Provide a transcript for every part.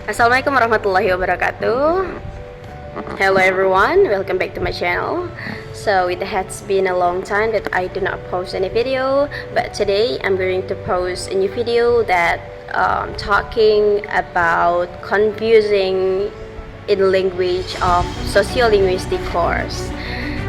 Assalamualaikum warahmatullahi wabarakatuh. Hello everyone, welcome back to my channel. So it has been a long time that I do not post any video, but today I'm going to post a new video that talking about confusing in language of sociolinguistic course.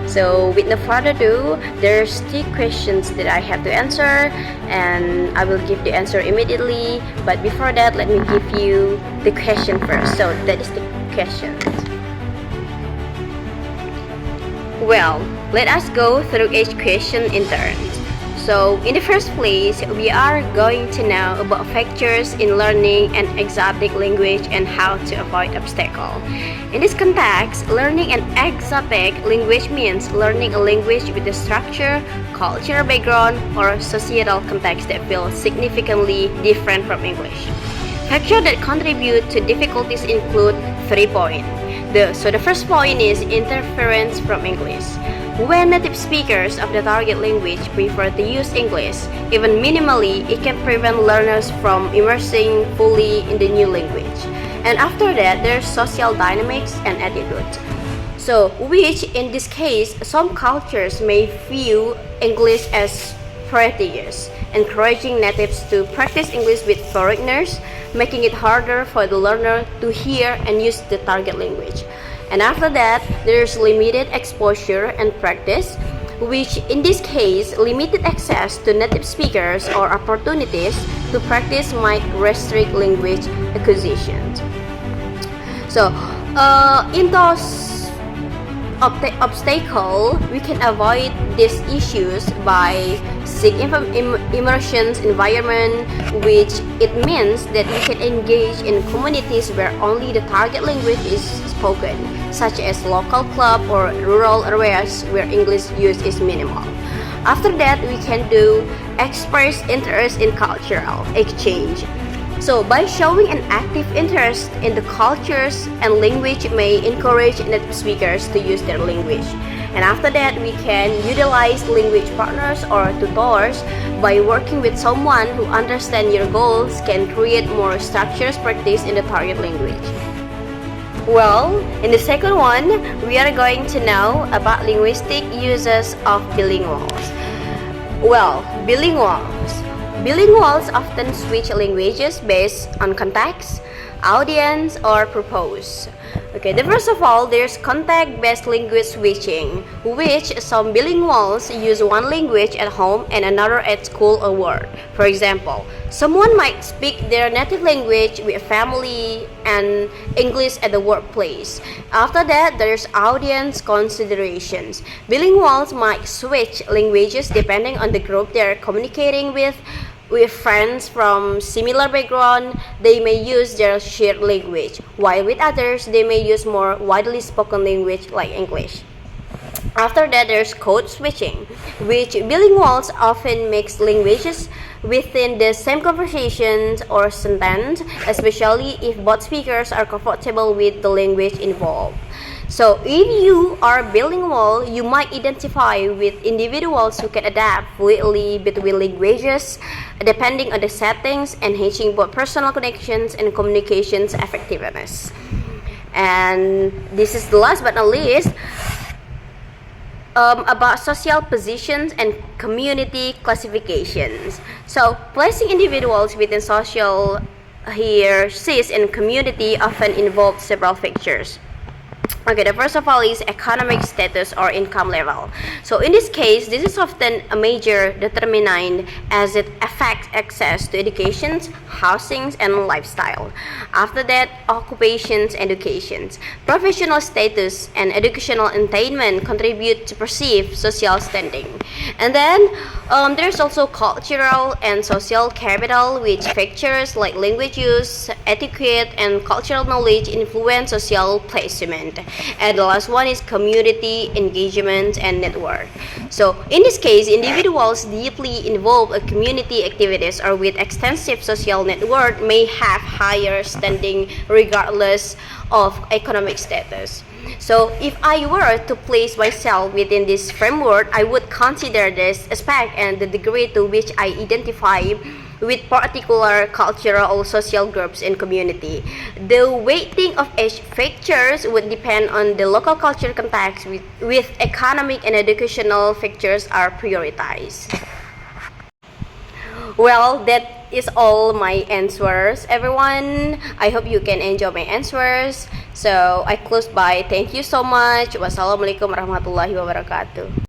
So with no further ado, there's 3 questions that I have to answer, and I will give the answer immediately. But before that, let me give you the question first. So that is the question. Well, let us go through each question in turn. So in the first place, we are going to know about factors in learning an exotic language and how to avoid obstacle. In this context, learning an exotic language means learning a language with a structure, cultural background, or societal context that feels significantly different from English. Factors that contribute to difficulties include 3 points. So the first point is interference from English. When native speakers of the target language prefer to use English, even minimally, it can prevent learners from immersing fully in the new language. And after that, there's social dynamics and attitude. So, which in this case, some cultures may view English as prestigious, encouraging natives to practice English with foreigners, making it harder for the learner to hear and use the target language. And after that, there's limited exposure and practice, which in this case, limited access to native speakers or opportunities to practice might restrict language acquisition. So, in those obstacles, we can avoid these issues by seeking immersion environment, which it means that we can engage in communities where only the target language is spoken, such as local club or rural areas where English use is minimal. After that, we can do express interest in cultural exchange. So by showing an active interest in the cultures and language may encourage native speakers to use their language. And after that, we can utilize language partners or tutors. By working with someone who understands your goals can create more structured practice in the target language. Well, in the second one, we are going to know about linguistic uses of bilinguals. Well, bilinguals. Bilinguals often switch languages based on context, audience, or purpose. Okay, first of all, there's context-based language switching, which some bilinguals use one language at home and another at school or work. For example, someone might speak their native language with family and English at the workplace. After that, there's audience considerations. Bilinguals might switch languages depending on the group they're communicating with. With friends from similar background, they may use their shared language, while with others, they may use more widely spoken language like English. After that, there's code switching, which bilinguals often mix languages within the same conversations or sentence, especially if both speakers are comfortable with the language involved. So if you are bilingual, you might identify with individuals who can adapt fluidly between languages depending on the settings, enhancing both personal connections and communications effectiveness. And this is the last but not least, about social positions and community classifications. So placing individuals within social hierarchies and community often involves several factors. Okay, the first of all is economic status or income level. So in this case, this is often a major determinant as it affects access to education, housing, and lifestyle. After that, occupations, educations, professional status, and educational attainment contribute to perceived social standing. And then there's also cultural and social capital, which factors like language use, etiquette, and cultural knowledge influence social placement. And the last one is community engagement and network. So in this case, individuals deeply involved in community activities or with extensive social network may have higher standing regardless of economic status. So if I were to place myself within this framework, I would consider this aspect and the degree to which I identify with particular cultural or social groups and community. The weighting of each factors would depend on the local culture context with economic and educational factors are prioritized. Well, that is all my answers, everyone. I hope you can enjoy my answers. So I close by. Thank you so much. Wassalamualaikum warahmatullahi wabarakatuh.